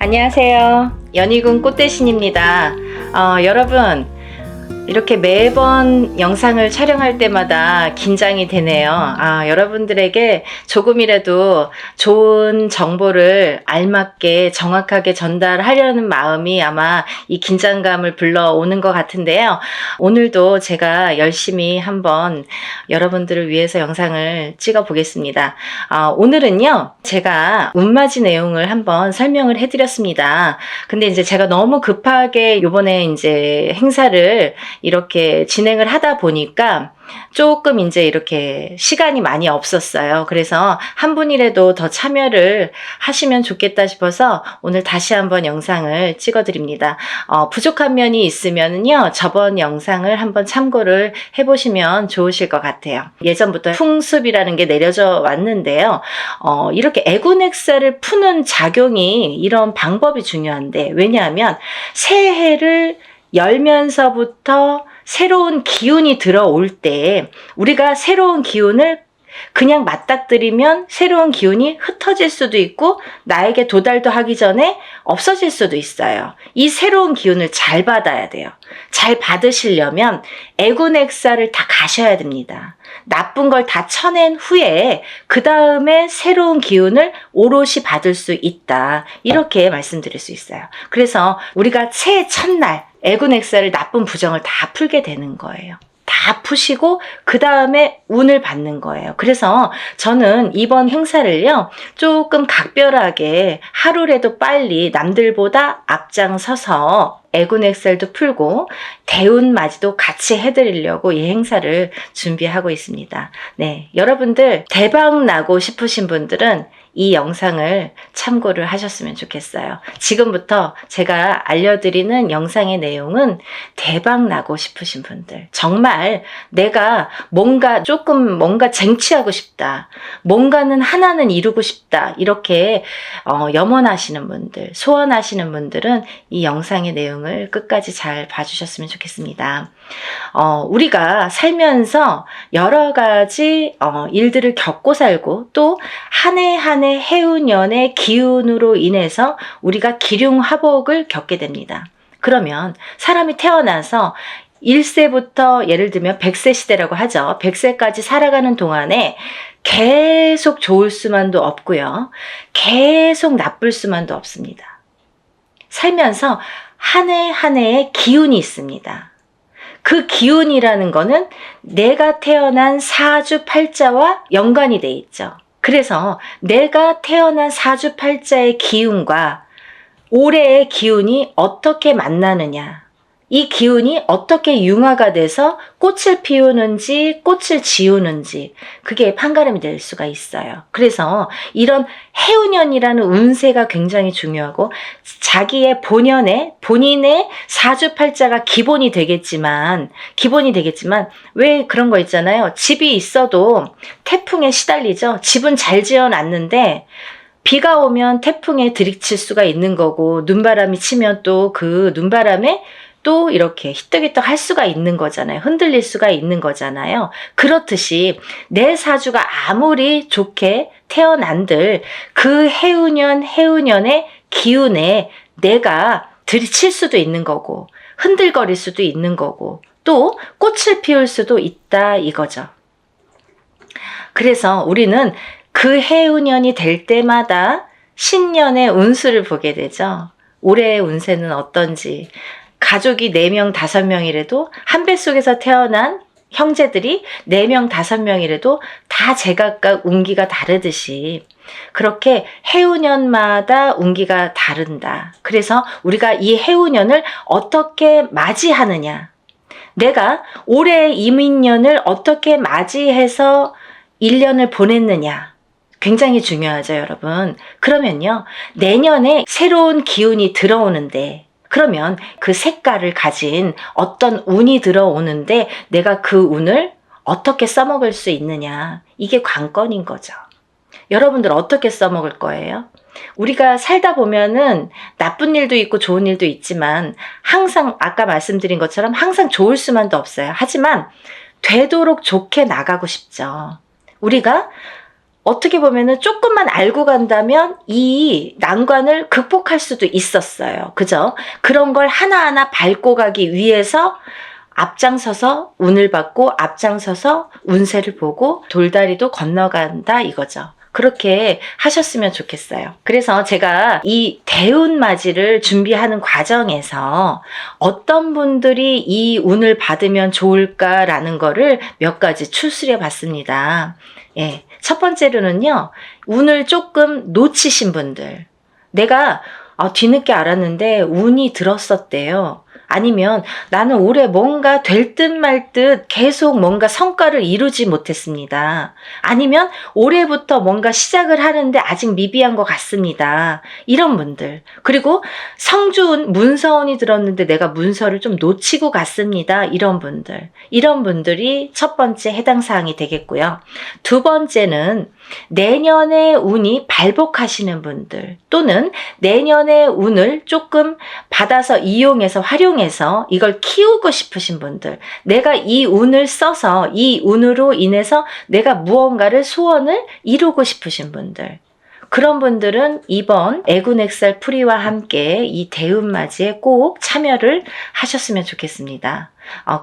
안녕하세요. 연희군 꽃대신입니다. 여러분, 이렇게 매번 영상을 촬영할 때마다 긴장이 되네요. 여러분들에게 조금이라도 좋은 정보를 알맞게 정확하게 전달하려는 마음이 아마 이 긴장감을 불러오는 것 같은데요. 오늘도 제가 열심히 한번 여러분들을 위해서 영상을 찍어 보겠습니다. 오늘은요, 제가 운맞이 내용을 한번 설명을 해드렸습니다. 근데 이제 제가 너무 급하게 요번에 이제 행사를 이렇게 진행을 하다 보니까 조금 이제 이렇게 시간이 많이 없었어요. 그래서 한 분이라도 더 참여를 하시면 좋겠다 싶어서 오늘 다시 한번 영상을 찍어드립니다. 부족한 면이 있으면요, 저번 영상을 한번 참고를 해보시면 좋으실 것 같아요. 예전부터 풍습이라는 게 내려져 왔는데요. 이렇게 애군액사를 푸는 작용이 이런 방법이 중요한데, 왜냐하면 새해를 열면서부터 새로운 기운이 들어올 때 우리가 새로운 기운을 그냥 맞닥뜨리면 새로운 기운이 흩어질 수도 있고 나에게 도달도 하기 전에 없어질 수도 있어요. 이 새로운 기운을 잘 받아야 돼요. 잘 받으시려면 애군액사를 다 가셔야 됩니다. 나쁜 걸 다 쳐낸 후에 그 다음에 새로운 기운을 오롯이 받을 수 있다. 이렇게 말씀드릴 수 있어요. 그래서 우리가 새해 첫날 애군액사를 나쁜 부정을 다 풀게 되는 거예요. 다 푸시고 그 다음에 운을 받는 거예요. 그래서 저는 이번 행사를요, 조금 각별하게 하루라도 빨리 남들보다 앞장서서 애군액살도 풀고 대운맞이도 같이 해드리려고 이 행사를 준비하고 있습니다. 네, 여러분들 대박 나고 싶으신 분들은 이 영상을 참고를 하셨으면 좋겠어요. 지금부터 제가 알려드리는 영상의 내용은 대박 나고 싶으신 분들, 정말 내가 뭔가 쟁취하고 싶다, 뭔가는 하나는 이루고 싶다, 이렇게 염원하시는 분들, 소원하시는 분들은 이 영상의 내용을 끝까지 잘 봐주셨으면 좋겠습니다. 우리가 살면서 여러 가지 일들을 겪고 살고 또 한 해 한 해 해운년의 기운으로 인해서 우리가 기륭화복을 겪게 됩니다. 그러면 사람이 태어나서 1세부터 예를 들면 100세 시대라고 하죠. 100세까지 살아가는 동안에 계속 좋을 수만도 없고요. 계속 나쁠 수만도 없습니다. 살면서 한 해 한 해의 기운이 있습니다. 그 기운이라는 거는 내가 태어난 사주팔자와 연관이 돼 있죠. 그래서 내가 태어난 사주팔자의 기운과 올해의 기운이 어떻게 만나느냐, 이 기운이 어떻게 융화가 돼서 꽃을 피우는지 꽃을 지우는지 그게 판가름이 될 수가 있어요. 그래서 이런 해운년이라는 운세가 굉장히 중요하고 자기의 본인의 사주팔자가 기본이 되겠지만 왜 그런 거 있잖아요. 집이 있어도 태풍에 시달리죠. 집은 잘 지어놨는데 비가 오면 태풍에 들이칠 수가 있는 거고 눈바람이 치면 또 그 눈바람에 또 이렇게 히떡히떡 할 수가 있는 거잖아요. 흔들릴 수가 있는 거잖아요. 그렇듯이 내 사주가 아무리 좋게 태어난들 그 해운년의 기운에 내가 들이칠 수도 있는 거고 흔들거릴 수도 있는 거고 또 꽃을 피울 수도 있다 이거죠. 그래서 우리는 그 해운년이 될 때마다 신년의 운수를 보게 되죠. 올해의 운세는 어떤지. 가족이 4명, 5명이라도 한 뱃속에서 태어난 형제들이 4명, 5명이라도 다 제각각 운기가 다르듯이 그렇게 해운년마다 운기가 다른다. 그래서 우리가 이 해운년을 어떻게 맞이하느냐, 내가 올해의 이민년을 어떻게 맞이해서 1년을 보냈느냐, 굉장히 중요하죠, 여러분. 그러면요, 내년에 새로운 기운이 들어오는데 그러면 그 색깔을 가진 어떤 운이 들어오는데 내가 그 운을 어떻게 써먹을 수 있느냐, 이게 관건인 거죠. 여러분들 어떻게 써먹을 거예요? 우리가 살다 보면은 나쁜 일도 있고 좋은 일도 있지만 항상 아까 말씀드린 것처럼 항상 좋을 수만도 없어요. 하지만 되도록 좋게 나가고 싶죠. 우리가 어떻게 보면은 조금만 알고 간다면 이 난관을 극복할 수도 있었어요. 그죠? 그런 걸 하나하나 밟고 가기 위해서 앞장서서 운을 받고 앞장서서 운세를 보고 돌다리도 건너간다 이거죠. 그렇게 하셨으면 좋겠어요. 그래서 제가 이 대운맞이를 준비하는 과정에서 어떤 분들이 이 운을 받으면 좋을까라는 거를 몇 가지 추스려 봤습니다. 예. 첫 번째로는요, 운을 조금 놓치신 분들. 내가 뒤늦게 알았는데 운이 들었었대요. 아니면 나는 올해 뭔가 될 듯 말 듯 계속 뭔가 성과를 이루지 못했습니다. 아니면 올해부터 뭔가 시작을 하는데 아직 미비한 것 같습니다. 이런 분들. 그리고 성주운, 문서운이 들었는데 내가 문서를 좀 놓치고 갔습니다. 이런 분들. 이런 분들이 첫 번째 해당 사항이 되겠고요. 두 번째는 내년의 운이 발복하시는 분들 또는 내년의 운을 조금 받아서 이용해서 활용해서 이걸 키우고 싶으신 분들, 내가 이 운을 써서 이 운으로 인해서 내가 무언가를 소원을 이루고 싶으신 분들, 그런 분들은 이번 애군액살 풀이와 함께 이 대운맞이에 꼭 참여를 하셨으면 좋겠습니다.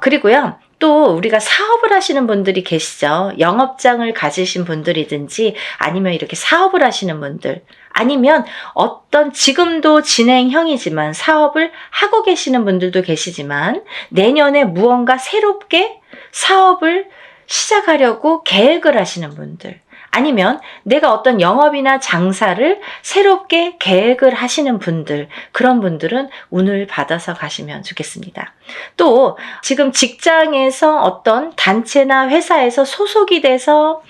그리고요, 또 우리가 사업을 하시는 분들이 계시죠. 영업장을 가지신 분들이든지 아니면 이렇게 사업을 하시는 분들, 아니면 어떤 지금도 진행형이지만 사업을 하고 계시는 분들도 계시지만 내년에 무언가 새롭게 사업을 시작하려고 계획을 하시는 분들, 아니면 내가 어떤 영업이나 장사를 새롭게 계획을 하시는 분들, 그런 분들은 운을 받아서 가시면 좋겠습니다. 또 지금 직장에서 어떤 단체나 회사에서 소속이 돼서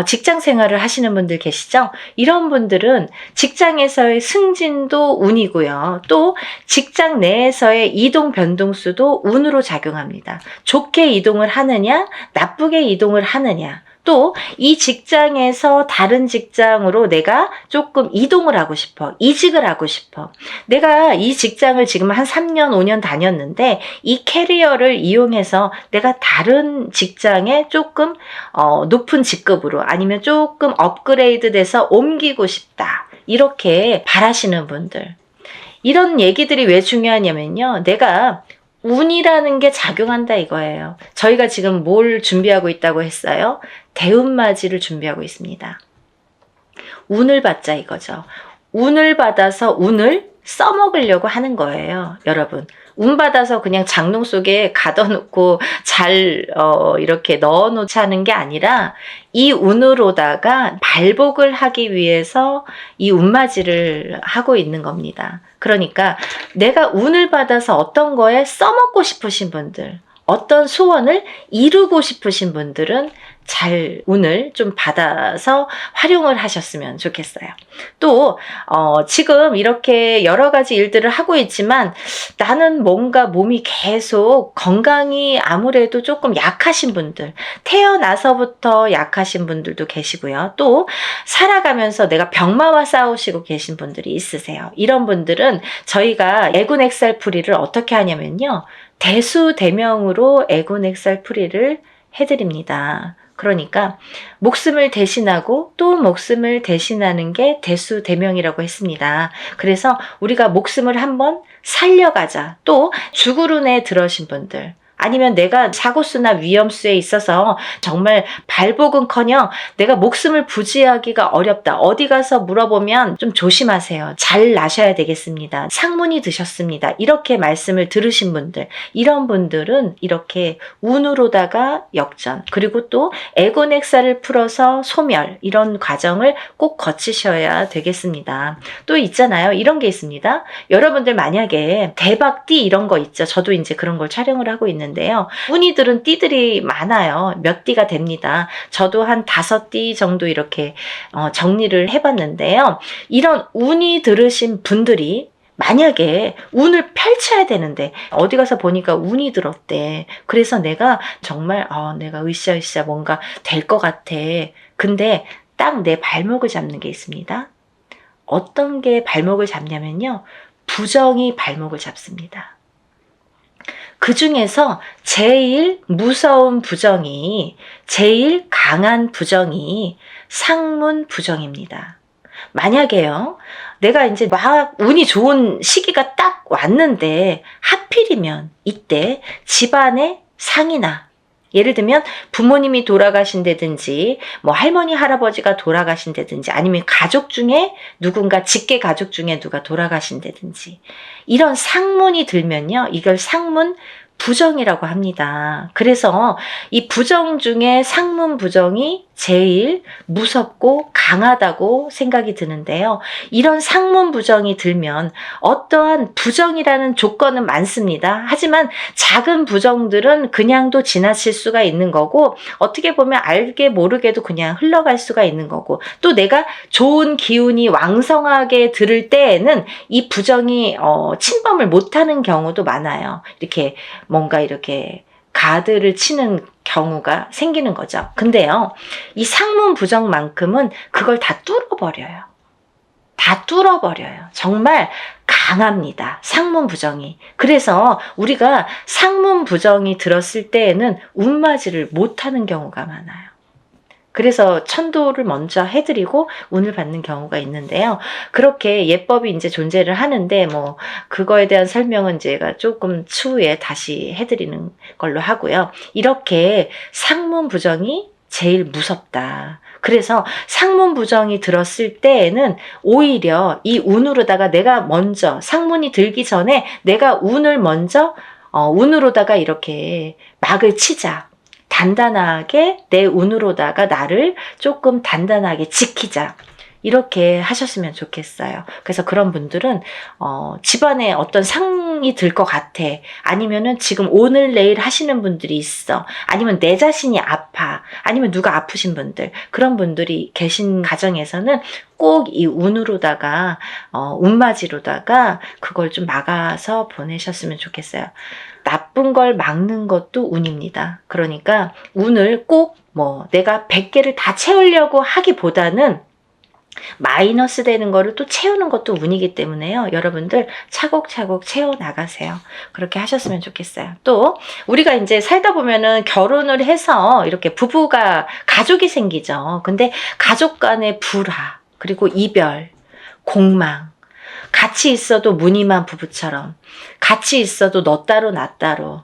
직장 생활을 하시는 분들 계시죠? 이런 분들은 직장에서의 승진도 운이고요. 또 직장 내에서의 이동 변동수도 운으로 작용합니다. 좋게 이동을 하느냐, 나쁘게 이동을 하느냐, 또 이 직장에서 다른 직장으로 내가 조금 이동을 하고 싶어, 이직을 하고 싶어. 내가 이 직장을 지금 한 3년, 5년 다녔는데 이 캐리어를 이용해서 내가 다른 직장에 조금 높은 직급으로 아니면 조금 업그레이드 돼서 옮기고 싶다. 이렇게 바라시는 분들. 이런 얘기들이 왜 중요하냐면요. 내가 운이라는 게 작용한다 이거예요. 저희가 지금 뭘 준비하고 있다고 했어요? 대운맞이를 준비하고 있습니다. 운을 받자 이거죠. 운을 받아서 운을 써먹으려고 하는 거예요. 여러분. 운 받아서 그냥 장롱 속에 가둬놓고 잘 이렇게 넣어놓지 하는 게 아니라 이 운으로다가 발복을 하기 위해서 이 운맞이를 하고 있는 겁니다. 그러니까 내가 운을 받아서 어떤 거에 써먹고 싶으신 분들, 어떤 소원을 이루고 싶으신 분들은 잘 운을 좀 받아서 활용을 하셨으면 좋겠어요. 또 지금 이렇게 여러 가지 일들을 하고 있지만 나는 뭔가 몸이 계속 건강이 아무래도 조금 약하신 분들, 태어나서부터 약하신 분들도 계시고요. 또 살아가면서 내가 병마와 싸우시고 계신 분들이 있으세요. 이런 분들은 저희가 애군액살풀이를 어떻게 하냐면요, 대수대명으로 애군액살풀이를 해드립니다. 그러니까 목숨을 대신하고 또 목숨을 대신하는 게 대수대명이라고 했습니다. 그래서 우리가 목숨을 한번 살려가자. 또 죽으run에 들어신 분들, 아니면 내가 사고수나 위험수에 있어서 정말 발복은커녕 내가 목숨을 부지하기가 어렵다. 어디 가서 물어보면 좀 조심하세요. 잘 나셔야 되겠습니다. 상문이 드셨습니다. 이렇게 말씀을 들으신 분들, 이런 분들은 이렇게 운으로다가 역전, 그리고 또 애곤액살을 풀어서 소멸, 이런 과정을 꼭 거치셔야 되겠습니다. 또 있잖아요. 이런 게 있습니다. 여러분들 만약에 대박띠 이런 거 있죠. 저도 이제 그런 걸 촬영을 하고 있는데요. 운이 들은 띠들이 많아요. 몇 띠가 됩니다. 저도 한 5띠 정도 이렇게 정리를 해봤는데요. 이런 운이 들으신 분들이 만약에 운을 펼쳐야 되는데 어디 가서 보니까 운이 들었대. 그래서 내가 정말 내가 으쌰으쌰 뭔가 될 것 같아. 근데 딱 내 발목을 잡는 게 있습니다. 어떤 게 발목을 잡냐면요, 부정이 발목을 잡습니다. 그 중에서 제일 무서운 부정이, 제일 강한 부정이 상문 부정입니다. 만약에요, 내가 이제 막 운이 좋은 시기가 딱 왔는데 하필이면 이때 집안에 상이나, 예를 들면 부모님이 돌아가신다든지 뭐 할머니 할아버지가 돌아가신다든지 아니면 가족 중에 누군가 직계 가족 중에 누가 돌아가신다든지 이런 상문이 들면요, 이걸 상문 부정이라고 합니다. 그래서 이 부정 중에 상문 부정이 제일 무섭고 강하다고 생각이 드는데요. 이런 상문 부정이 들면 어떠한 부정이라는 조건은 많습니다. 하지만 작은 부정들은 그냥도 지나칠 수가 있는 거고, 어떻게 보면 알게 모르게도 그냥 흘러갈 수가 있는 거고, 또 내가 좋은 기운이 왕성하게 들을 때에는 이 부정이 침범을 못하는 경우도 많아요. 이렇게 뭔가 이렇게 가드를 치는 경우가 생기는 거죠. 근데요, 이 상문 부정만큼은 그걸 다 뚫어버려요. 다 뚫어버려요. 정말 강합니다. 상문 부정이. 그래서 우리가 상문 부정이 들었을 때에는 운맞이를 못하는 경우가 많아요. 그래서 천도를 먼저 해드리고 운을 받는 경우가 있는데요. 그렇게 예법이 이제 존재를 하는데, 뭐, 그거에 대한 설명은 제가 조금 추후에 다시 해드리는 걸로 하고요. 이렇게 상문 부정이 제일 무섭다. 그래서 상문 부정이 들었을 때에는 오히려 이 운으로다가 내가 먼저, 상문이 들기 전에 내가 운을 먼저, 운으로다가 이렇게 막을 치자. 단단하게 내 운으로다가 나를 조금 단단하게 지키자. 이렇게 하셨으면 좋겠어요. 그래서 그런 분들은 집안에 어떤 상이 들 것 같아. 아니면은 지금 오늘 내일 하시는 분들이 있어. 아니면 내 자신이 아파. 아니면 누가 아프신 분들. 그런 분들이 계신 가정에서는 꼭 이 운으로다가 운맞이로다가 그걸 좀 막아서 보내셨으면 좋겠어요. 나쁜 걸 막는 것도 운입니다. 그러니까 운을 꼭 뭐 내가 100개를 다 채우려고 하기보다는 마이너스 되는 거를 또 채우는 것도 운이기 때문에요. 여러분들 차곡차곡 채워나가세요. 그렇게 하셨으면 좋겠어요. 또 우리가 이제 살다 보면은 결혼을 해서 이렇게 부부가 가족이 생기죠. 근데 가족 간의 불화, 그리고 이별, 공망, 같이 있어도 무늬만 부부처럼, 같이 있어도 너 따로 나 따로,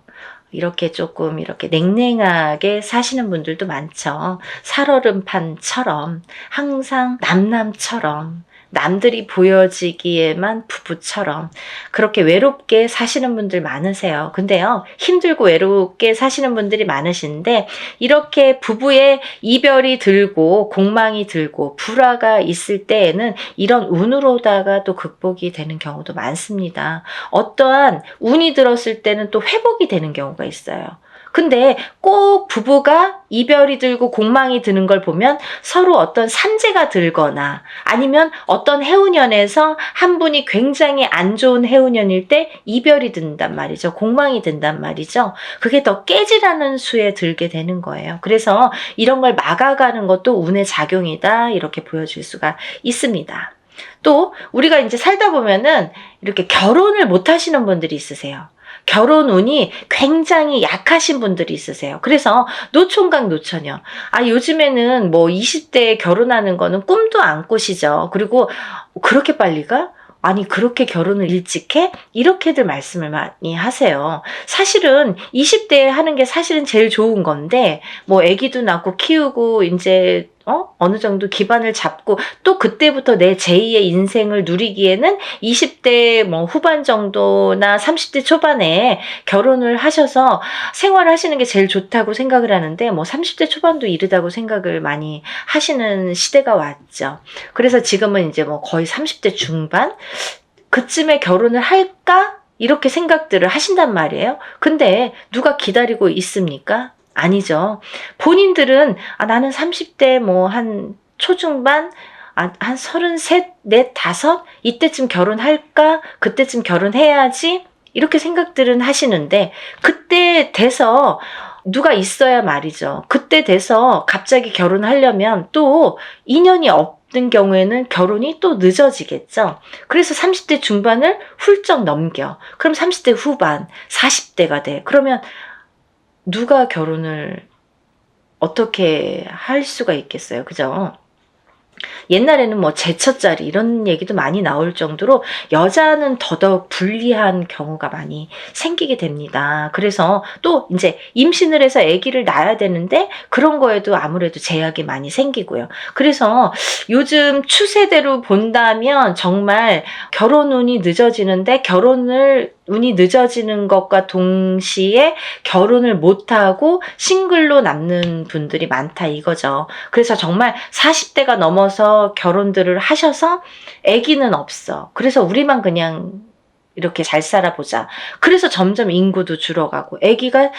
이렇게 조금 이렇게 냉랭하게 사시는 분들도 많죠. 살얼음판처럼, 항상 남남처럼, 남들이 보여지기에만 부부처럼 그렇게 외롭게 사시는 분들 많으세요. 근데요, 힘들고 외롭게 사시는 분들이 많으신데, 이렇게 부부의 이별이 들고 공망이 들고 불화가 있을 때에는 이런 운으로다가 또 극복이 되는 경우도 많습니다. 어떠한 운이 들었을 때는 또 회복이 되는 경우가 있어요. 근데 꼭 부부가 이별이 들고 공망이 드는 걸 보면 서로 어떤 산재가 들거나 아니면 어떤 해운년에서 한 분이 굉장히 안 좋은 해운년일 때 이별이 든단 말이죠. 공망이 든단 말이죠. 그게 더 깨지라는 수에 들게 되는 거예요. 그래서 이런 걸 막아가는 것도 운의 작용이다, 이렇게 보여줄 수가 있습니다. 또 우리가 이제 살다 보면은 이렇게 결혼을 못 하시는 분들이 있으세요. 결혼 운이 굉장히 약하신 분들이 있으세요. 그래서 노총각 노처녀. 요즘에는 뭐 20대에 결혼하는 거는 꿈도 안 꾸시죠. 그리고 그렇게 빨리 가? 아니, 그렇게 결혼을 일찍 해? 이렇게들 말씀을 많이 하세요. 사실은 20대에 하는 게 사실은 제일 좋은 건데, 뭐 아기도 낳고 키우고 이제 어느 정도 기반을 잡고 또 그때부터 내 제2의 인생을 누리기에는 20대 뭐 후반 정도나 30대 초반에 결혼을 하셔서 생활하시는 게 제일 좋다고 생각을 하는데, 뭐 30대 초반도 이르다고 생각을 많이 하시는 시대가 왔죠. 그래서 지금은 이제 뭐 거의 30대 중반? 그쯤에 결혼을 할까? 이렇게 생각들을 하신단 말이에요. 근데 누가 기다리고 있습니까? 아니죠. 본인들은 나는 30대 뭐 한 초중반, 한 33, 4, 5 이때쯤 결혼할까? 그때쯤 결혼해야지? 이렇게 생각들은 하시는데, 그때 돼서 누가 있어야 말이죠. 그때 돼서 갑자기 결혼하려면 또 인연이 없는 경우에는 결혼이 또 늦어지겠죠. 그래서 30대 중반을 훌쩍 넘겨. 그럼 30대 후반, 40대가 돼. 그러면 누가 결혼을 어떻게 할 수가 있겠어요. 그죠? 옛날에는 뭐 제처자리 이런 얘기도 많이 나올 정도로 여자는 더더욱 불리한 경우가 많이 생기게 됩니다. 그래서 또 이제 임신을 해서 아기를 낳아야 되는데 그런 거에도 아무래도 제약이 많이 생기고요. 그래서 요즘 추세대로 본다면 정말 결혼 운이 늦어지는데 운이 늦어지는 것과 동시에 결혼을 못하고 싱글로 남는 분들이 많다 이거죠. 그래서 정말 40대가 넘어서 결혼들을 하셔서 아기는 없어. 그래서 우리만 그냥 이렇게 잘 살아보자. 그래서 점점 인구도 줄어가고 아기가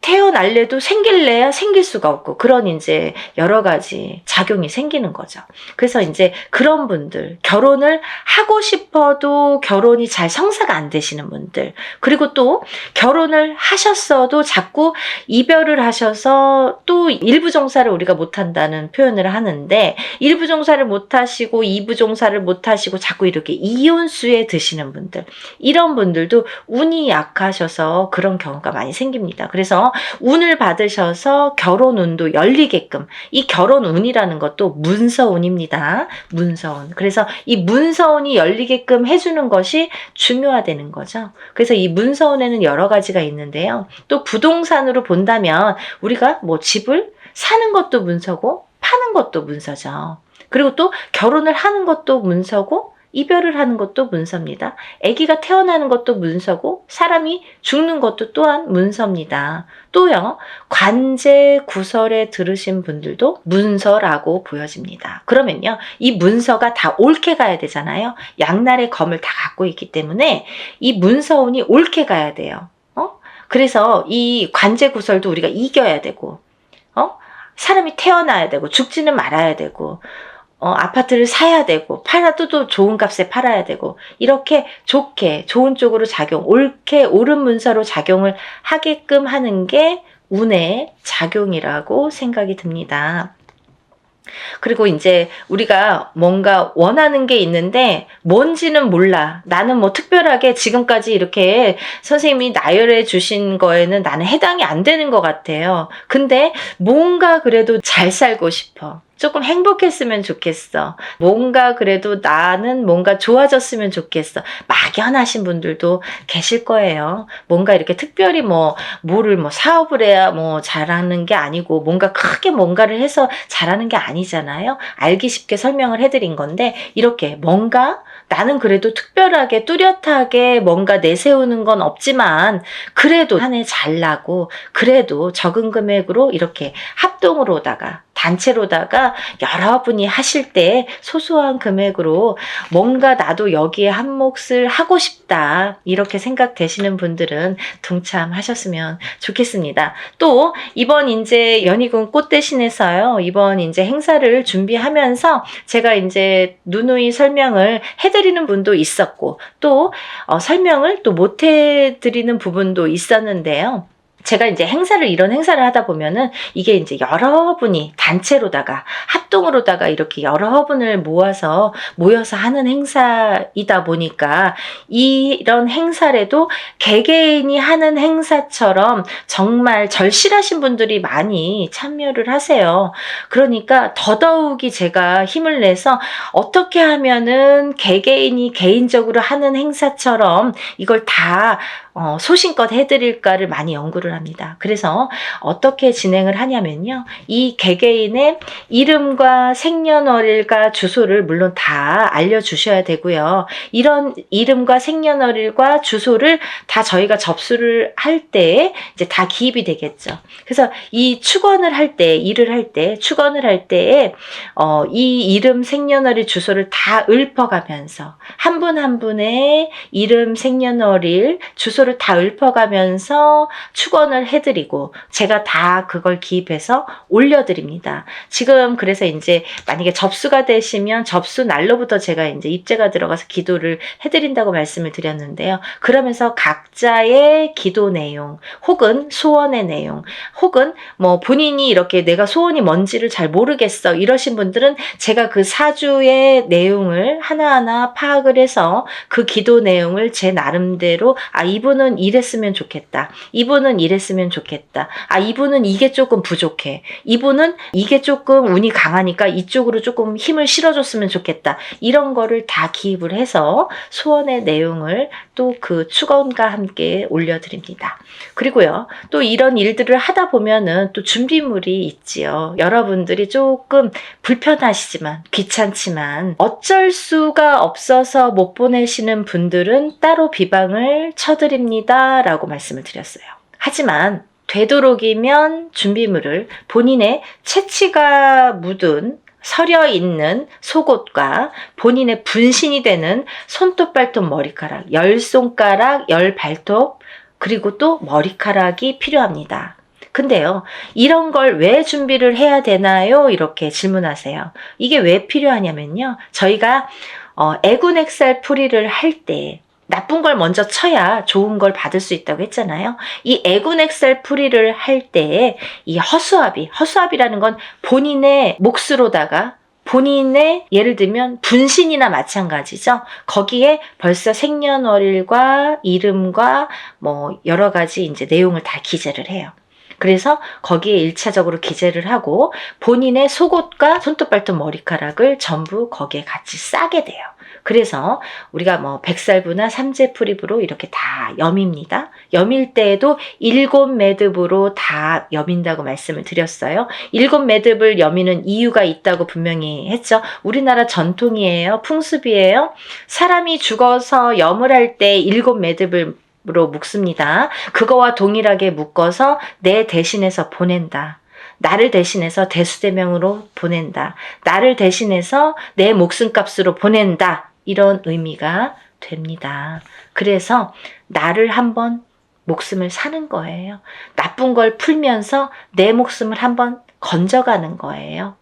태어날래도 생길래야 생길 수가 없고 그런 이제 여러 가지 작용이 생기는 거죠. 그래서 이제 그런 분들, 결혼을 하고 싶어도 결혼이 잘 성사가 안 되시는 분들, 그리고 또 결혼을 하셨어도 자꾸 이별을 하셔서 또 일부 종사를 우리가 못한다는 표현을 하는데 일부 종사를 못하시고 이부 종사를 못하시고 자꾸 이렇게 이혼수에 드시는 분들, 이런 분들도 운이 약하셔서 그런 경우가 많이 생깁니다. 그래서 운을 받으셔서 결혼 운도 열리게끔, 이 결혼 운이라는 것도 문서운입니다. 문서운. 그래서 이 문서운이 열리게끔 해주는 것이 중요하다는 거죠. 그래서 이 문서운에는 여러 가지가 있는데요. 또 부동산으로 본다면 우리가 뭐 집을 사는 것도 문서고 파는 것도 문서죠. 그리고 또 결혼을 하는 것도 문서고 이별을 하는 것도 문서입니다. 아기가 태어나는 것도 문서고 사람이 죽는 것도 또한 문서입니다. 또요, 관제 구설에 들으신 분들도 문서라고 보여집니다. 그러면요, 이 문서가 다 옳게 가야 되잖아요. 양날의 검을 다 갖고 있기 때문에 이 문서운이 옳게 가야 돼요. 그래서 이 관제 구설도 우리가 이겨야 되고, 사람이 태어나야 되고 죽지는 말아야 되고, 아파트를 사야 되고 팔아도 또 좋은 값에 팔아야 되고 이렇게 좋게 좋은 쪽으로 옳게 옳은 문서로 작용을 하게끔 하는 게 운의 작용이라고 생각이 듭니다. 그리고 이제 우리가 뭔가 원하는 게 있는데 뭔지는 몰라. 나는 뭐 특별하게 지금까지 이렇게 선생님이 나열해 주신 거에는 나는 해당이 안 되는 것 같아요. 근데 뭔가 그래도 잘 살고 싶어. 조금 행복했으면 좋겠어. 뭔가 그래도 나는 뭔가 좋아졌으면 좋겠어. 막연하신 분들도 계실 거예요. 뭔가 이렇게 특별히 뭐를 사업을 해야 잘하는 게 아니고 뭔가 크게 뭔가를 해서 잘하는 게 아니잖아요. 알기 쉽게 설명을 해드린 건데 이렇게 뭔가 나는 그래도 특별하게 뚜렷하게 뭔가 내세우는 건 없지만 그래도 한 해 잘 나고 그래도 적은 금액으로 이렇게 합동으로다가 단체로다가 여러분이 하실 때 소소한 금액으로 뭔가 나도 여기에 한 몫을 하고 싶다 이렇게 생각되시는 분들은 동참하셨으면 좋겠습니다. 또 이번 이제 연희군 꽃대신에서요, 이번 이제 행사를 준비하면서 제가 이제 누누이 설명을 해드리는 분도 있었고 또 설명을 또 못 해드리는 부분도 있었는데요. 제가 이제 이런 행사를 하다 보면은 이게 이제 여러분이 단체로다가 합동으로다가 이렇게 여러분을 모여서 하는 행사이다 보니까 이런 행사라도 개개인이 하는 행사처럼 정말 절실하신 분들이 많이 참여를 하세요. 그러니까 더더욱이 제가 힘을 내서 어떻게 하면은 개개인이 개인적으로 하는 행사처럼 이걸 다 소신껏 해드릴까를 많이 연구를 합니다. 그래서 어떻게 진행을 하냐면요. 이 개개인의 이름과 생년월일과 주소를 물론 다 알려주셔야 되고요. 이런 이름과 생년월일과 주소를 다 저희가 접수를 할 때 이제 다 기입이 되겠죠. 그래서 이 축원을 할 때, 일을 할 때, 축원을 할 때에 이 이름, 생년월일, 주소를 다 읊어가면서 한 분 한 분의 이름, 생년월일, 주소를 이거를 다 읊어가면서 축원을 해드리고 제가 다 그걸 기입해서 올려드립니다. 지금 그래서 이제 만약에 접수가 되시면 접수 날로부터 제가 이제 입제가 들어가서 기도를 해드린다고 말씀을 드렸는데요. 그러면서 각자의 기도 내용 혹은 소원의 내용 혹은 뭐 본인이 이렇게 내가 소원이 뭔지를 잘 모르겠어 이러신 분들은 제가 그 사주의 내용을 하나하나 파악을 해서 그 기도 내용을 제 나름대로 이분은 이랬으면 좋겠다. 이분은 이랬으면 좋겠다. 이분은 이게 조금 부족해. 이분은 이게 조금 운이 강하니까 이쪽으로 조금 힘을 실어줬으면 좋겠다. 이런 거를 다 기입을 해서 소원의 내용을 또 그 축원과 함께 올려드립니다. 그리고요, 또 이런 일들을 하다 보면은 또 준비물이 있지요. 여러분들이 조금 불편하시지만, 귀찮지만, 어쩔 수가 없어서 못 보내시는 분들은 따로 비방을 쳐드립니다. 라고 말씀을 드렸어요. 하지만, 되도록이면 준비물을 본인의 채취가 묻은 서려 있는 속옷과 본인의 분신이 되는 손톱, 발톱, 머리카락, 10손가락, 10발톱, 그리고 또 머리카락이 필요합니다. 근데요, 이런 걸 왜 준비를 해야 되나요? 이렇게 질문하세요. 이게 왜 필요하냐면요, 저희가 애군액살 풀이를 할 때 나쁜 걸 먼저 쳐야 좋은 걸 받을 수 있다고 했잖아요. 이 애군액살 풀이를 할 때 이 허수아비라는 건 본인의 몫으로다가 본인의 예를 들면 분신이나 마찬가지죠. 거기에 벌써 생년월일과 이름과 뭐 여러 가지 이제 내용을 다 기재를 해요. 그래서 거기에 1차적으로 기재를 하고 본인의 속옷과 손톱, 발톱, 머리카락을 전부 거기에 같이 싸게 돼요. 그래서 우리가 뭐 백살부나 삼재풀입으로 이렇게 다 여밉니다. 여밀 때에도 7매듭으로 다 여민다고 말씀을 드렸어요. 7매듭을 여미는 이유가 있다고 분명히 했죠. 우리나라 전통이에요. 풍습이에요. 사람이 죽어서 염을 할 때 7매듭을 로 묶습니다. 그거와 동일하게 묶어서 내 대신해서 보낸다. 나를 대신해서 대수대명으로 보낸다. 나를 대신해서 내 목숨값으로 보낸다. 이런 의미가 됩니다. 그래서 나를 한번 목숨을 사는 거예요. 나쁜 걸 풀면서 내 목숨을 한번 건져가는 거예요.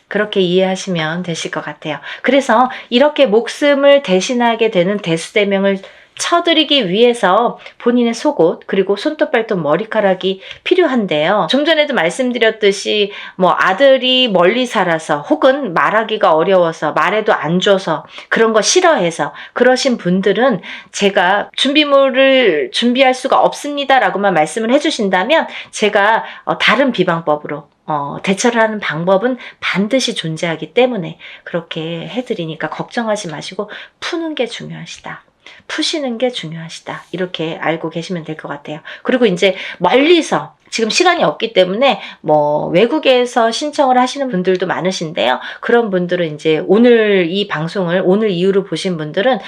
그렇게 이해하시면 되실 것 같아요. 그래서 이렇게 목숨을 대신하게 되는 대수대명을 쳐드리기 위해서 본인의 속옷 그리고 손톱, 발톱, 머리카락이 필요한데요. 좀 전에도 말씀드렸듯이 뭐 아들이 멀리 살아서 혹은 말하기가 어려워서 말해도 안 줘서 그런 거 싫어해서 그러신 분들은 제가 준비물을 준비할 수가 없습니다 라고만 말씀을 해주신다면 제가 다른 비방법으로 대처를 하는 방법은 반드시 존재하기 때문에 그렇게 해드리니까 걱정하지 마시고 푸는 게 중요하시다. 푸시는 게 중요하시다. 이렇게 알고 계시면 될 것 같아요. 그리고 이제 멀리서 지금 시간이 없기 때문에 뭐 외국에서 신청을 하시는 분들도 많으신데요. 그런 분들은 이제 오늘 이 방송을 오늘 이후로 보신 분들은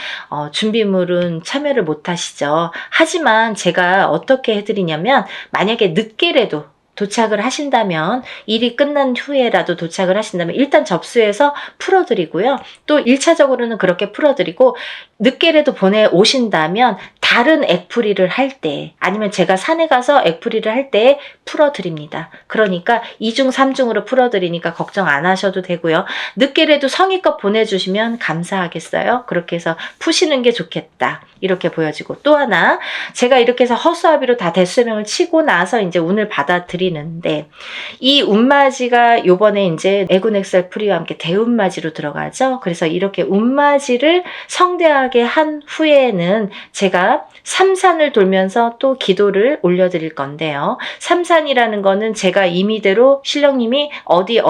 준비물은 참여를 못 하시죠. 하지만 제가 어떻게 해드리냐면 만약에 늦게라도 도착을 하신다면 일이 끝난 후에라도 도착을 하신다면 일단 접수해서 풀어드리고요. 또 1차적으로는 그렇게 풀어드리고 늦게라도 보내오신다면 다른 액풀이를 할 때 아니면 제가 산에 가서 액풀이를 할 때 풀어드립니다. 그러니까 2중 3중으로 풀어드리니까 걱정 안 하셔도 되고요. 늦게라도 성의껏 보내주시면 감사하겠어요. 그렇게 해서 푸시는 게 좋겠다. 이렇게 보여지고 또 하나 제가 이렇게 해서 허수아비로 다 대수명을 치고 나서 이제 운을 받아들이는데 이 운맞이가 요번에 이제 애군액살 풀이와 함께 대운맞이로 들어가죠. 그래서 이렇게 운맞이를 성대하게 한 후에는 제가 삼산을 돌면서 또 기도를 올려드릴 건데요. 삼산이라는 거는 제가 임의대로 신령님이 어디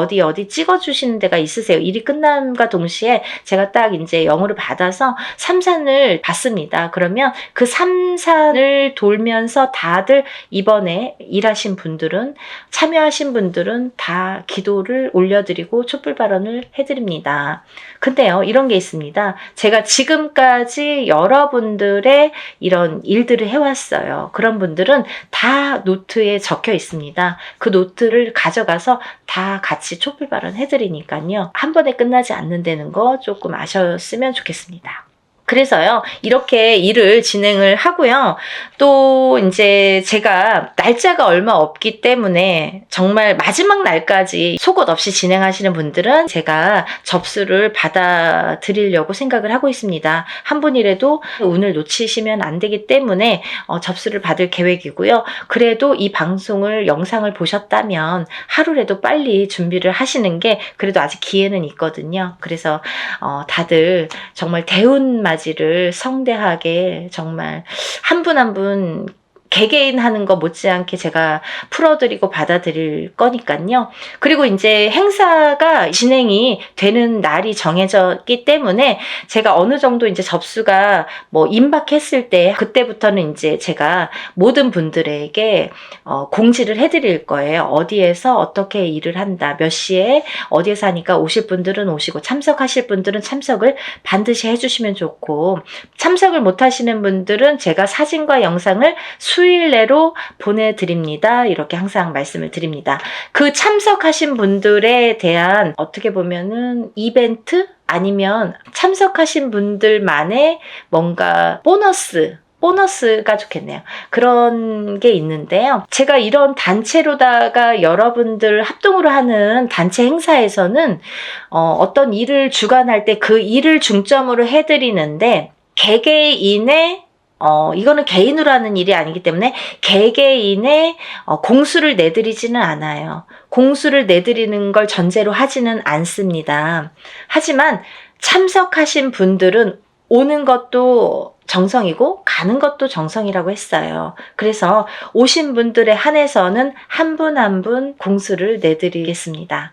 찍어주시는 데가 있으세요. 일이 끝남과 동시에 제가 딱 이제 영으로 받아서 삼산을 받습니다. 그러면 그 삼산을 돌면서 다들 이번에 일하신 분들은 참여하신 분들은 다 기도를 올려드리고 촛불 발언을 해드립니다. 근데요, 이런 게 있습니다. 제가 지금까지 여러분들의 이런 일들을 해왔어요. 그런 분들은 다 노트에 적혀 있습니다. 그 노트를 가져가서 다 같이 촛불 발언 해드리니까요. 한 번에 끝나지 않는다는 거 조금 아셨으면 좋겠습니다. 그래서요, 이렇게 일을 진행을 하고요. 또 이제 제가 날짜가 얼마 없기 때문에 정말 마지막 날까지 속옷 없이 진행하시는 분들은 제가 접수를 받아드리려고 생각을 하고 있습니다. 한 분이라도 운을 놓치시면 안 되기 때문에 접수를 받을 계획이고요. 그래도 이 방송을, 영상을 보셨다면 하루라도 빨리 준비를 하시는 게 그래도 아직 기회는 있거든요. 그래서 다들 정말 대운맞이를 성대하게 정말 한 분 한 분 개개인 하는 거 못지않게 제가 풀어드리고 받아들일 거니까요. 그리고 이제 행사가 진행이 되는 날이 정해졌기 때문에 제가 어느 정도 이제 접수가 뭐 임박했을 때 그때부터는 이제 제가 모든 분들에게 공지를 해드릴 거예요. 어디에서 어떻게 일을 한다, 몇 시에 어디에서 하니까 오실 분들은 오시고 참석하실 분들은 참석을 반드시 해주시면 좋고, 참석을 못 하시는 분들은 제가 사진과 영상을 수일 내로 보내드립니다. 이렇게 항상 말씀을 드립니다. 그 참석하신 분들에 대한 어떻게 보면은 이벤트 아니면 참석하신 분들만의 뭔가 보너스가 좋겠네요. 그런 게 있는데요. 제가 이런 단체로다가 여러분들 합동으로 하는 단체 행사에서는 어떤 일을 주관할 때 그 일을 중점으로 해드리는데, 개개인의 이거는 개인으로 하는 일이 아니기 때문에 개개인의 공수를 내드리지는 않아요. 공수를 내드리는 걸 전제로 하지는 않습니다. 하지만 참석하신 분들은 오는 것도 정성이고 가는 것도 정성이라고 했어요. 그래서 오신 분들에 한해서는 한 분 한 분 공수를 내드리겠습니다.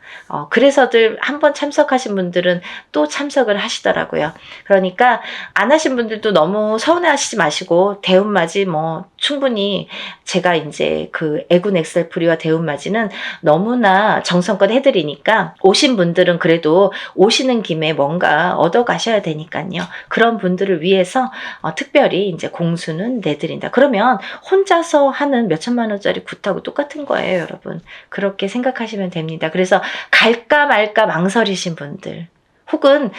그래서들 한번 참석하신 분들은 또 참석을 하시더라고요. 그러니까 안 하신 분들도 너무 서운해하시지 마시고, 대운맞이 뭐 충분히 제가 이제 그 애군 엑셀프리와 대운맞이는 너무나 정성껏 해드리니까 오신 분들은 그래도 오시는 김에 뭔가 얻어 가셔야 되니까요. 그런 분들을 위해서 특별히 이제 공수는 내드린다. 그러면 혼자서 하는 몇천만 원짜리 굿하고 똑같은 거예요, 여러분. 그렇게 생각하시면 됩니다. 그래서 갈까 말까 망설이신 분들, 혹은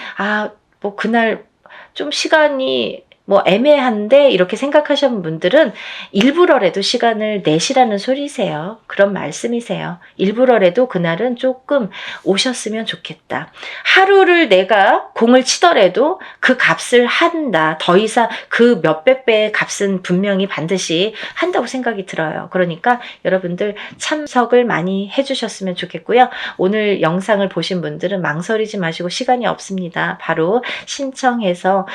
뭐 그날 좀 시간이 뭐 애매한데 이렇게 생각하시는 분들은 일부러라도 시간을 내시라는 소리세요. 그런 말씀이세요. 일부러라도 그날은 조금 오셨으면 좋겠다. 하루를 내가 공을 치더라도 그 값을 한다. 더 이상 그 몇백 배의 값은 분명히 반드시 한다고 생각이 들어요. 그러니까 여러분들 참석을 많이 해주셨으면 좋겠고요. 오늘 영상을 보신 분들은 망설이지 마시고, 시간이 없습니다. 바로 신청해서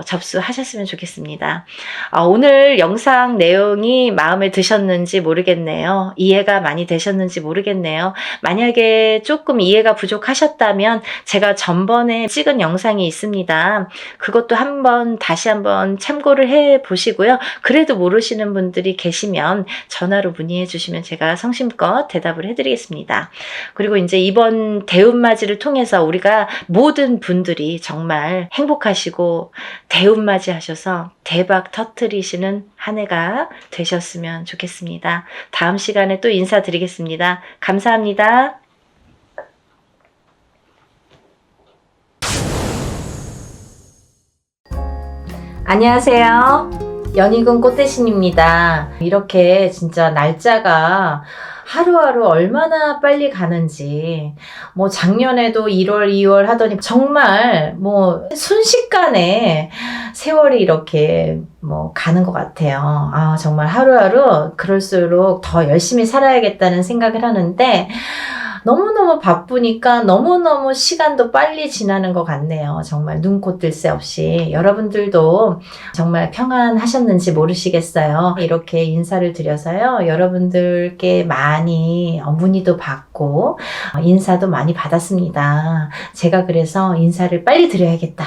접수하셨으면 좋겠습니다. 오늘 영상 내용이 마음에 드셨는지 모르겠네요. 이해가 많이 되셨는지 모르겠네요. 만약에 조금 이해가 부족하셨다면 제가 전번에 찍은 영상이 있습니다. 그것도 다시 한번 참고를 해 보시고요. 그래도 모르시는 분들이 계시면 전화로 문의해 주시면 제가 성심껏 대답을 해드리겠습니다. 그리고 이제 이번 대운맞이를 통해서 우리가 모든 분들이 정말 행복하시고 대운맞이 하셔서 대박 터뜨리시는 한 해가 되셨으면 좋겠습니다. 다음 시간에 또 인사드리겠습니다. 감사합니다. 안녕하세요. 연희군 꽃대신입니다. 이렇게 진짜 날짜가 하루하루 얼마나 빨리 가는지, 뭐 작년에도 1월, 2월 하더니 정말 뭐 순식간에 세월이 이렇게 뭐 가는 것 같아요. 정말 하루하루 그럴수록 더 열심히 살아야겠다는 생각을 하는데, 너무너무 바쁘니까 너무너무 시간도 빨리 지나는 것 같네요. 정말 눈코 뜰 새 없이. 여러분들도 정말 평안하셨는지 모르시겠어요. 이렇게 인사를 드려서요, 여러분들께 많이 문의도 받고 인사도 많이 받았습니다. 제가 그래서 인사를 빨리 드려야겠다.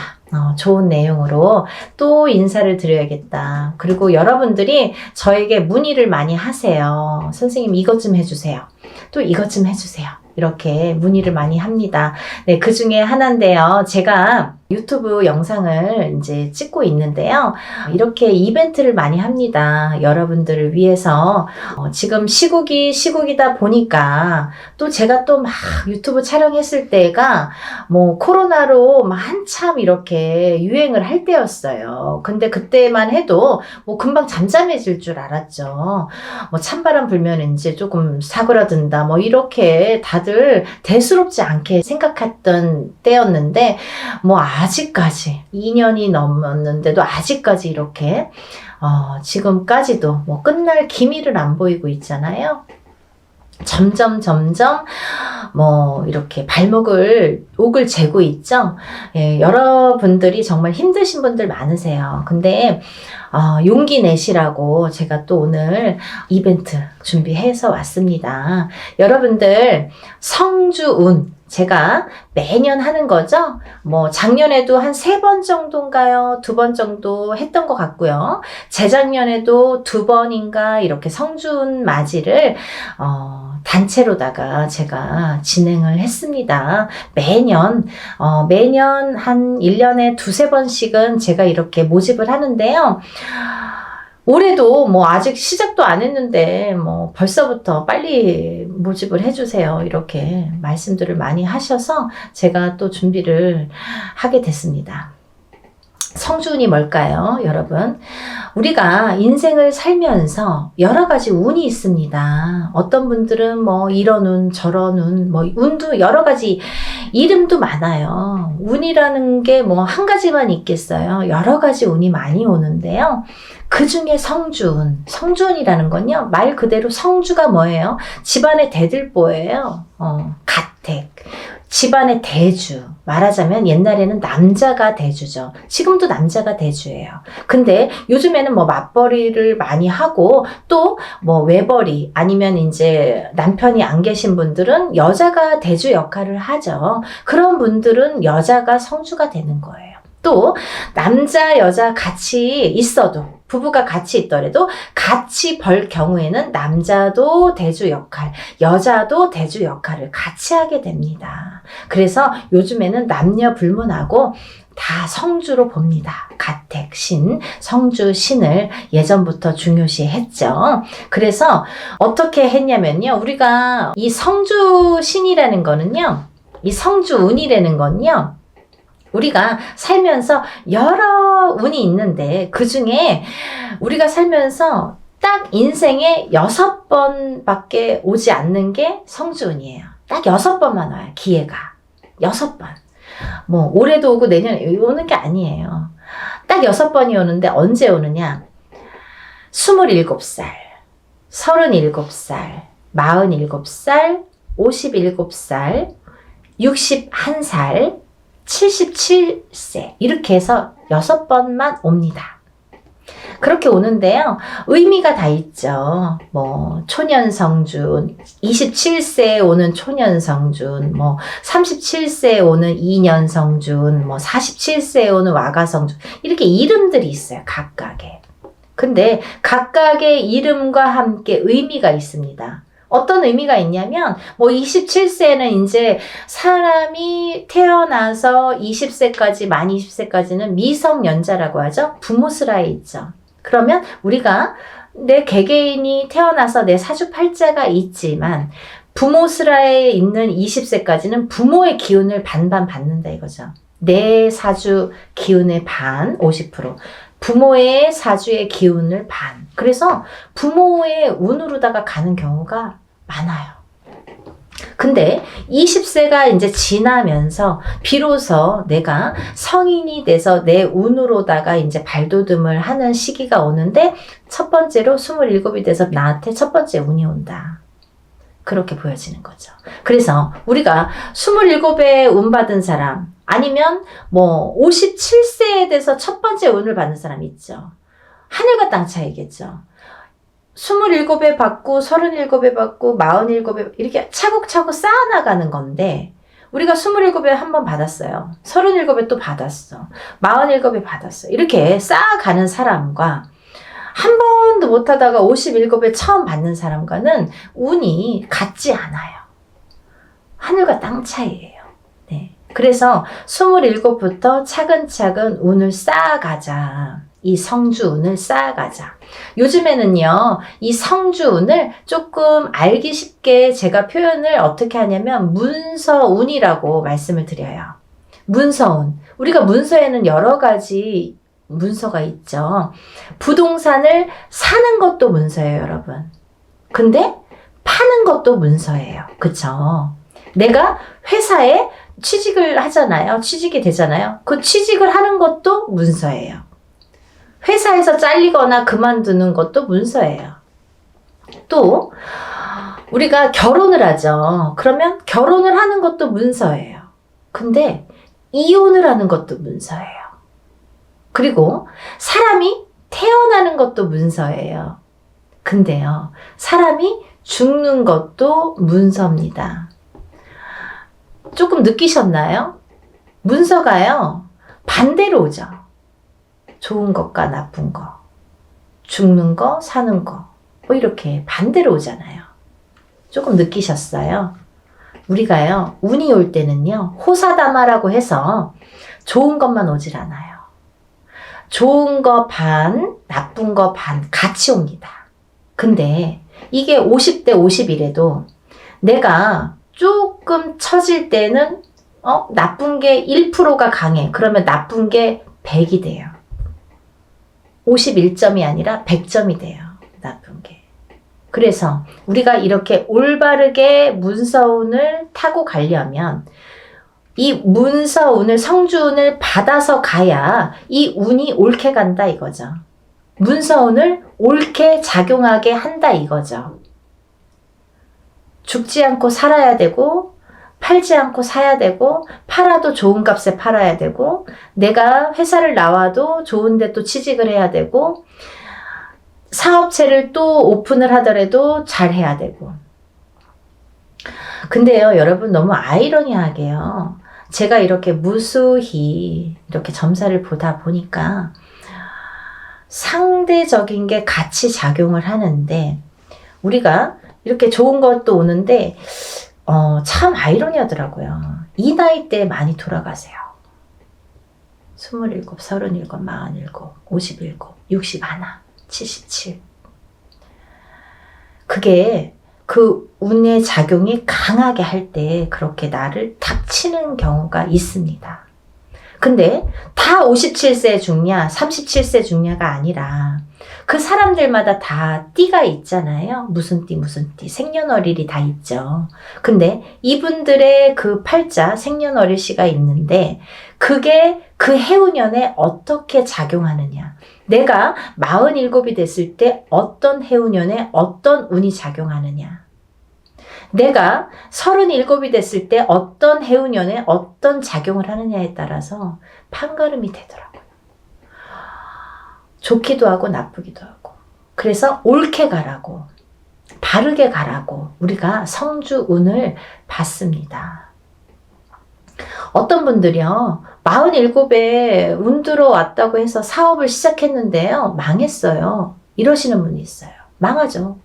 좋은 내용으로 또 인사를 드려야겠다. 그리고 여러분들이 저에게 문의를 많이 하세요. 선생님 이것 좀 해주세요. 또 이것 좀 해주세요. 이렇게 문의를 많이 합니다. 네, 그 중에 하나인데요. 제가 유튜브 영상을 이제 찍고 있는데요. 이렇게 이벤트를 많이 합니다. 여러분들을 위해서. 지금 시국이다 보니까 또 제가 또 막 유튜브 촬영했을 때가 뭐 코로나로 막 한참 이렇게 유행을 할 때였어요. 근데 그때만 해도 뭐 금방 잠잠해질 줄 알았죠. 뭐 찬바람 불면 이제 조금 사그라든다. 뭐 이렇게 다들 대수롭지 않게 생각했던 때였는데 뭐 아직까지 2년이 넘었는데도 아직까지 이렇게 지금까지도 뭐 끝날 기미를 안 보이고 있잖아요. 점점 뭐 이렇게 옥을 재고 있죠. 예, 여러분들이 정말 힘드신 분들 많으세요. 근데 용기 내시라고 제가 또 오늘 이벤트 준비해서 왔습니다. 여러분들 성주운 제가 매년 하는 거죠. 뭐 작년에도 한 3번 정도인가요? 2번 정도 했던 것 같고요. 재작년에도 2번인가 이렇게 성준 맞이를 단체로다가 제가 진행을 했습니다. 매년 한 1년에 2-3번씩은 제가 이렇게 모집을 하는데요. 올해도 뭐 아직 시작도 안 했는데 뭐 벌써부터 빨리 모집을 해주세요. 이렇게 말씀들을 많이 하셔서 제가 또 준비를 하게 됐습니다. 성주운이 뭘까요, 여러분? 우리가 인생을 살면서 여러 가지 운이 있습니다. 어떤 분들은 뭐 이런 운, 저런 운, 뭐 운도 여러 가지 이름도 많아요. 운이라는 게 뭐 한 가지만 있겠어요. 여러 가지 운이 많이 오는데요. 그 중에 성주운이라는 건요, 말 그대로 성주가 뭐예요? 집안의 대들보예요. 가택. 집안의 대주. 말하자면 옛날에는 남자가 대주죠. 지금도 남자가 대주예요. 근데 요즘에는 뭐 맞벌이를 많이 하고 또 뭐 외벌이 아니면 이제 남편이 안 계신 분들은 여자가 대주 역할을 하죠. 그런 분들은 여자가 성주가 되는 거예요. 또 남자 여자 같이 있어도 부부가 같이 있더라도 같이 벌 경우에는 남자도 대주 역할, 여자도 대주 역할을 같이 하게 됩니다. 그래서 요즘에는 남녀 불문하고 다 성주로 봅니다. 가택, 신, 성주, 신을 예전부터 중요시 했죠. 그래서 어떻게 했냐면요. 우리가 이 성주 신이라는 거는요. 이 성주 운이라는 건요. 우리가 살면서 여러 운이 있는데 그 중에 우리가 살면서 딱 인생에 6번밖에 오지 않는 게 성주운이에요. 딱 6번만 와요. 기회가. 6번. 뭐 올해도 오고 내년에 오는 게 아니에요. 딱 6번이 오는데 언제 오느냐? 27살, 37살, 47살, 57살, 61살, 77세 이렇게 해서 6번만 옵니다. 그렇게 오는데요. 의미가 다 있죠. 뭐 초년성준, 27세에 오는 초년성준, 뭐 37세에 오는 이년성준, 뭐 47세에 오는 와가성준 이렇게 이름들이 있어요. 각각의. 근데 각각의 이름과 함께 의미가 있습니다. 어떤 의미가 있냐면 뭐 27세는 이제 사람이 태어나서 20세까지 만 20세까지는 미성년자라고 하죠. 부모스라에 있죠. 그러면 우리가 내 개개인이 태어나서 내 사주팔자가 있지만 부모스라에 있는 20세까지는 부모의 기운을 반반 받는다 이거죠. 내 사주 기운의 반 50%. 부모의 사주의 기운을 반. 그래서 부모의 운으로다가 가는 경우가 많아요. 근데 20세가 이제 지나면서 비로소 내가 성인이 돼서 내 운으로다가 이제 발돋움을 하는 시기가 오는데 첫 번째로 27이 돼서 나한테 첫 번째 운이 온다. 그렇게 보여지는 거죠. 그래서 우리가 27에 운 받은 사람 아니면 뭐 57세에 돼서 첫 번째 운을 받는 사람 있죠. 하늘과 땅 차이겠죠. 27에 받고 37에 받고 47에 이렇게 차곡차곡 쌓아나가는 건데 우리가 27에 한 번 받았어요. 37에 또 받았어. 47에 받았어. 이렇게 쌓아가는 사람과 한 번도 못하다가 57에 처음 받는 사람과는 운이 같지 않아요. 하늘과 땅 차이예요. 네. 그래서 27부터 차근차근 운을 쌓아가자. 이 성주운을 쌓아가자. 요즘에는요, 이 성주운을 조금 알기 쉽게 제가 표현을 어떻게 하냐면 문서운이라고 말씀을 드려요. 문서운. 우리가 문서에는 여러 가지 문서가 있죠. 부동산을 사는 것도 문서예요, 여러분. 근데 파는 것도 문서예요. 그쵸? 내가 회사에 취직을 하잖아요. 취직이 되잖아요. 그 취직을 하는 것도 문서예요. 회사에서 잘리거나 그만두는 것도 문서예요. 또 우리가 결혼을 하죠. 그러면 결혼을 하는 것도 문서예요. 근데 이혼을 하는 것도 문서예요. 그리고 사람이 태어나는 것도 문서예요. 근데요, 사람이 죽는 것도 문서입니다. 조금 느끼셨나요? 문서가요, 반대로 오죠. 좋은 것과 나쁜 거, 죽는 거, 사는 거, 뭐 이렇게 반대로 오잖아요. 조금 느끼셨어요? 우리가요, 운이 올 때는요, 호사다마라고 해서 좋은 것만 오질 않아요. 좋은 거 반, 나쁜 거 반 같이 옵니다. 근데 이게 50대 50이래도 내가 조금 처질 때는 나쁜 게 1%가 강해. 그러면 나쁜 게 100이 돼요. 51점이 아니라 100점이 돼요. 나쁜 게. 그래서 우리가 이렇게 올바르게 문서운을 타고 가려면 이 문서운을, 성주운을 받아서 가야 이 운이 옳게 간다 이거죠. 문서운을 옳게 작용하게 한다 이거죠. 죽지 않고 살아야 되고, 팔지 않고 사야 되고, 팔아도 좋은 값에 팔아야 되고, 내가 회사를 나와도 좋은 데 또 취직을 해야 되고, 사업체를 또 오픈을 하더라도 잘 해야 되고. 근데요, 여러분 너무 아이러니하게요. 제가 이렇게 무수히 이렇게 점사를 보다 보니까 상대적인 게 같이 작용을 하는데, 우리가 이렇게 좋은 것도 오는데 참 아이러니하더라고요. 이 나이 때 많이 돌아가세요. 27, 37, 47, 57, 61, 77. 그게 그 운의 작용이 강하게 할 때 그렇게 나를 탁 치는 경우가 있습니다. 근데 다 57세 죽냐, 37세 죽냐가 아니라 그 사람들마다 다 띠가 있잖아요. 무슨 띠, 무슨 띠, 생년월일이 다 있죠. 근데 이분들의 그 팔자, 생년월일시가 있는데 그게 그 해운년에 어떻게 작용하느냐. 내가 47이 됐을 때 어떤 해운년에 어떤 운이 작용하느냐. 내가 37이 됐을 때 어떤 해운년에 어떤 작용을 하느냐에 따라서 판가름이 되더라고요. 좋기도 하고 나쁘기도 하고. 그래서 옳게 가라고, 바르게 가라고 우리가 성주운을 받습니다. 어떤 분들이요, 47에 운 들어왔다고 해서 사업을 시작했는데요, 망했어요. 이러시는 분이 있어요. 망하죠.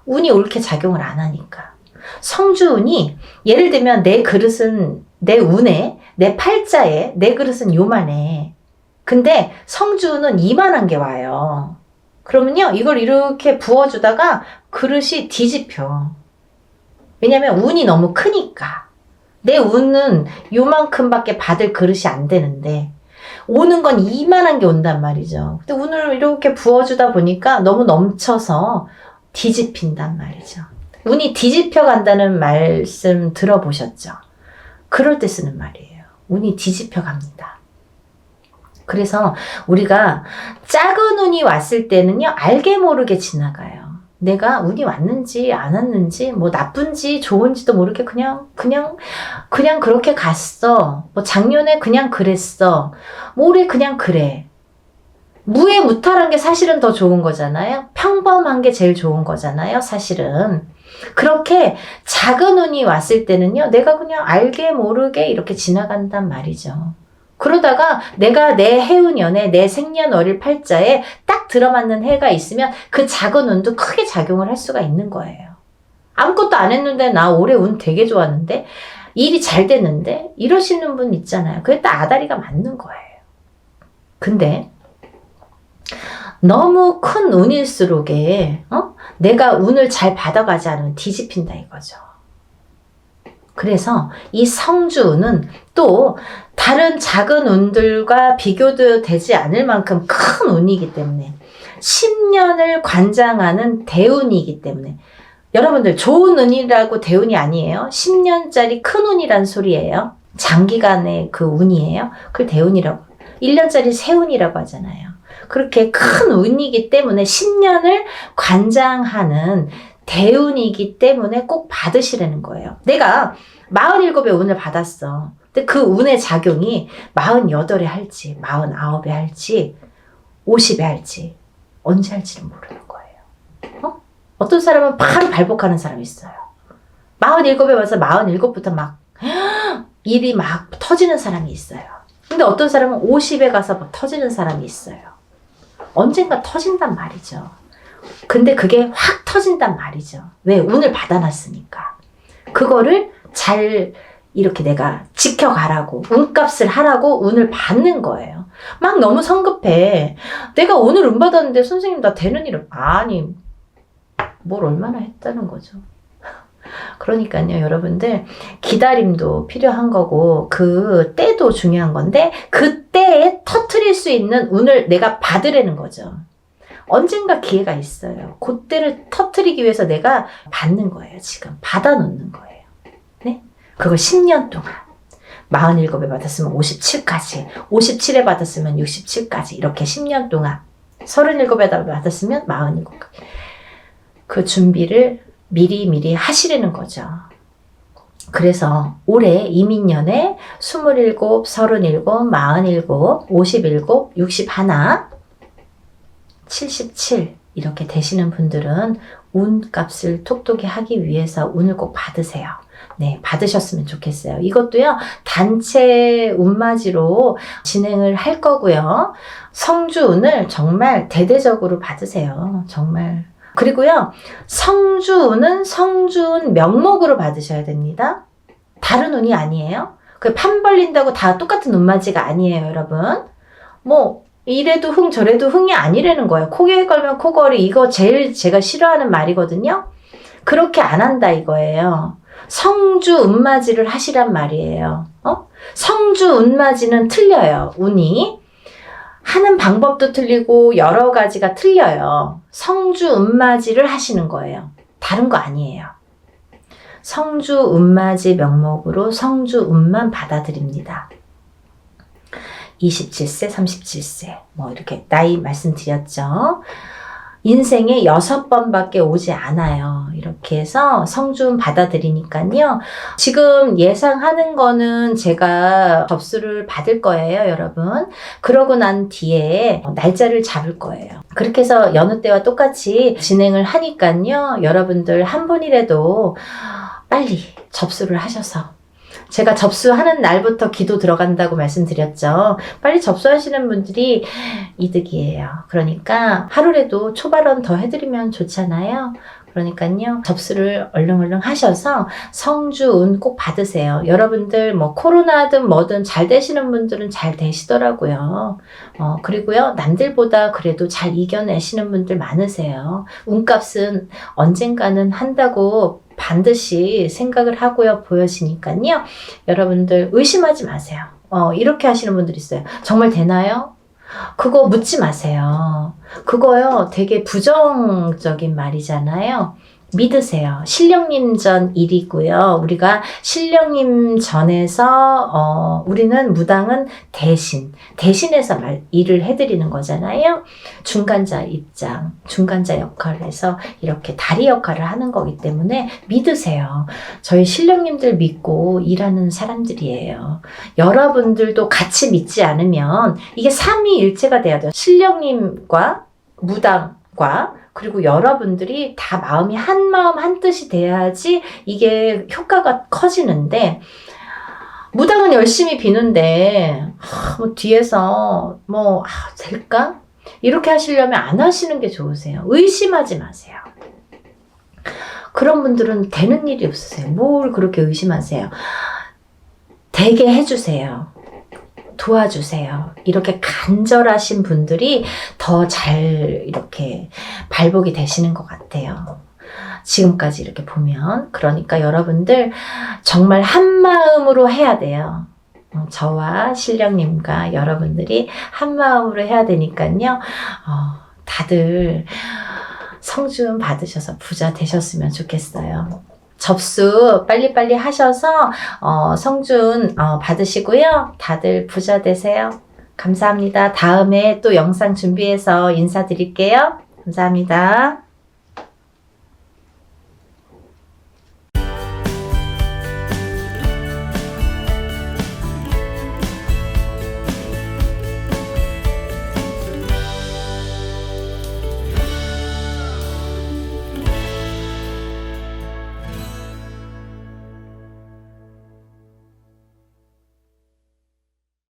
운이 옳게 작용을 안 하니까. 성주운이, 예를 들면 내 그릇은, 내 운에, 내 팔자에 내 그릇은 요만해. 근데 성주운은 이만한 게 와요. 그러면요, 이걸 이렇게 부어주다가 그릇이 뒤집혀. 왜냐면 운이 너무 크니까. 내 운은 요만큼밖에 받을 그릇이 안 되는데 오는 건 이만한 게 온단 말이죠. 근데 운을 이렇게 부어주다 보니까 너무 넘쳐서 뒤집힌단 말이죠. 운이 뒤집혀 간다는 말씀 들어보셨죠? 그럴 때 쓰는 말이에요. 운이 뒤집혀 갑니다. 그래서 우리가 작은 운이 왔을 때는요, 알게 모르게 지나가요. 내가 운이 왔는지 안 왔는지, 뭐 나쁜지 좋은지도 모르게 그냥 그렇게 갔어. 뭐 작년에 그냥 그랬어. 뭐 올해 그냥 그래. 무해무탈한 게 사실은 더 좋은 거잖아요. 평범한 게 제일 좋은 거잖아요, 사실은. 그렇게 작은 운이 왔을 때는요, 내가 그냥 알게 모르게 이렇게 지나간단 말이죠. 그러다가 내가 내 해운년에 내 생년월일 팔자에 딱 들어맞는 해가 있으면 그 작은 운도 크게 작용을 할 수가 있는 거예요. 아무것도 안 했는데 나 올해 운 되게 좋았는데 일이 잘 됐는데 이러시는 분 있잖아요. 그게 딱 아다리가 맞는 거예요. 근데 너무 큰 운일수록에 내가 운을 잘 받아가지 않으면 뒤집힌다 이거죠. 그래서 이 성주운은 또 다른 작은 운들과 비교도 되지 않을 만큼 큰 운이기 때문에 10년을 관장하는 대운이기 때문에 여러분들 좋은 운이라고 대운이 아니에요. 10년짜리 큰 운이란 소리예요. 장기간의 그 운이에요. 그걸 대운이라고 1년짜리 새 운이라고 하잖아요. 그렇게 큰 운이기 때문에 10년을 관장하는 대운이기 때문에 꼭 받으시라는 거예요. 내가 47의 운을 받았어. 근데 그 운의 작용이 48에 할지 49에 할지 50에 할지 언제 할지는 모르는 거예요. 어떤 사람은 바로 발복하는 사람이 있어요. 47에 와서 47부터 막 일이 막 터지는 사람이 있어요. 근데 어떤 사람은 50에 가서 막 터지는 사람이 있어요. 언젠가 터진단 말이죠. 근데 그게 확 터진단 말이죠. 왜? 운을 받아놨으니까. 그거를 잘 이렇게 내가 지켜가라고, 운값을 하라고 운을 받는 거예요. 막 너무 성급해. 내가 오늘 운 받았는데 선생님 나 되는 일은 아니 뭘 얼마나 했다는 거죠. 그러니까요, 여러분들 기다림도 필요한 거고 그 때도 중요한 건데 그 때에 터트릴 수 있는 운을 내가 받으라는 거죠. 언젠가 기회가 있어요. 그때를 터트리기 위해서 내가 받는 거예요. 지금 받아놓는 거예요. 네? 그걸 10년 동안 47에 받았으면 57까지 57에 받았으면 67까지 이렇게 10년 동안 37에 받았으면 47까지 그 준비를 미리 하시라는 거죠. 그래서 올해 이민년에 27, 37, 47, 57, 61, 77 이렇게 되시는 분들은 운값을 톡톡히 하기 위해서 운을 꼭 받으세요. 네, 받으셨으면 좋겠어요. 이것도요, 단체 운맞이로 진행을 할 거고요. 성주운을 정말 대대적으로 받으세요. 정말. 그리고요, 성주운은 성주운 명목으로 받으셔야 됩니다. 다른 운이 아니에요. 그 판 벌린다고 다 똑같은 운맞이가 아니에요, 여러분. 뭐, 이래도 흥, 저래도 흥이 아니라는 거예요. 코에 걸면 코걸이, 이거 제일 제가 싫어하는 말이거든요. 그렇게 안 한다 이거예요. 성주 운맞이를 하시란 말이에요. 성주 운맞이는 틀려요, 운이. 하는 방법도 틀리고 여러 가지가 틀려요. 성주 운맞이를 하시는 거예요. 다른 거 아니에요. 성주 운맞이 명목으로 성주 운만 받아들입니다. 27세, 37세 뭐 이렇게 나이 말씀드렸죠. 인생에 6번밖에 오지 않아요. 이렇게 해서 성주운 받아들이니까요. 지금 예상하는 거는 제가 접수를 받을 거예요, 여러분. 그러고 난 뒤에 날짜를 잡을 거예요. 그렇게 해서 여느 때와 똑같이 진행을 하니까요. 여러분들 한 분이라도 빨리 접수를 하셔서 제가 접수하는 날부터 기도 들어간다고 말씀드렸죠. 빨리 접수하시는 분들이 이득이에요. 그러니까 하루라도 초발언 더 해드리면 좋잖아요. 그러니까요. 접수를 얼른 하셔서 성주운 꼭 받으세요. 여러분들 뭐 코로나든 뭐든 잘 되시는 분들은 잘 되시더라고요. 그리고요. 남들보다 그래도 잘 이겨내시는 분들 많으세요. 운값은 언젠가는 한다고 반드시 생각을 하고요. 보여지니까요. 여러분들 의심하지 마세요. 이렇게 하시는 분들 있어요. 정말 되나요? 그거 묻지 마세요. 그거요 되게 부정적인 말이잖아요. 믿으세요. 신령님 전 일이고요. 우리가 신령님 전에서 우리는 무당은 대신해서 일을 해드리는 거잖아요. 중간자 입장, 중간자 역할을 해서 이렇게 다리 역할을 하는 거기 때문에 믿으세요. 저희 신령님들 믿고 일하는 사람들이에요. 여러분들도 같이 믿지 않으면 이게 삼위일체가 돼야 돼요. 신령님과 무당과 그리고 여러분들이 다 마음이 한 마음 한 뜻이 돼야지 이게 효과가 커지는데 무당은 열심히 비는데 뭐 뒤에서 될까? 이렇게 하시려면 안 하시는 게 좋으세요. 의심하지 마세요. 그런 분들은 되는 일이 없으세요. 뭘 그렇게 의심하세요. 되게 해주세요. 도와주세요. 이렇게 간절하신 분들이 더 잘 이렇게 발복이 되시는 것 같아요. 지금까지 이렇게 보면. 그러니까 여러분들 정말 한마음으로 해야 돼요. 저와 신령님과 여러분들이 한마음으로 해야 되니까요. 다들 성준 받으셔서 부자 되셨으면 좋겠어요. 접수 빨리빨리 하셔서 성준 받으시고요. 다들 부자 되세요. 감사합니다. 다음에 또 영상 준비해서 인사드릴게요. 감사합니다.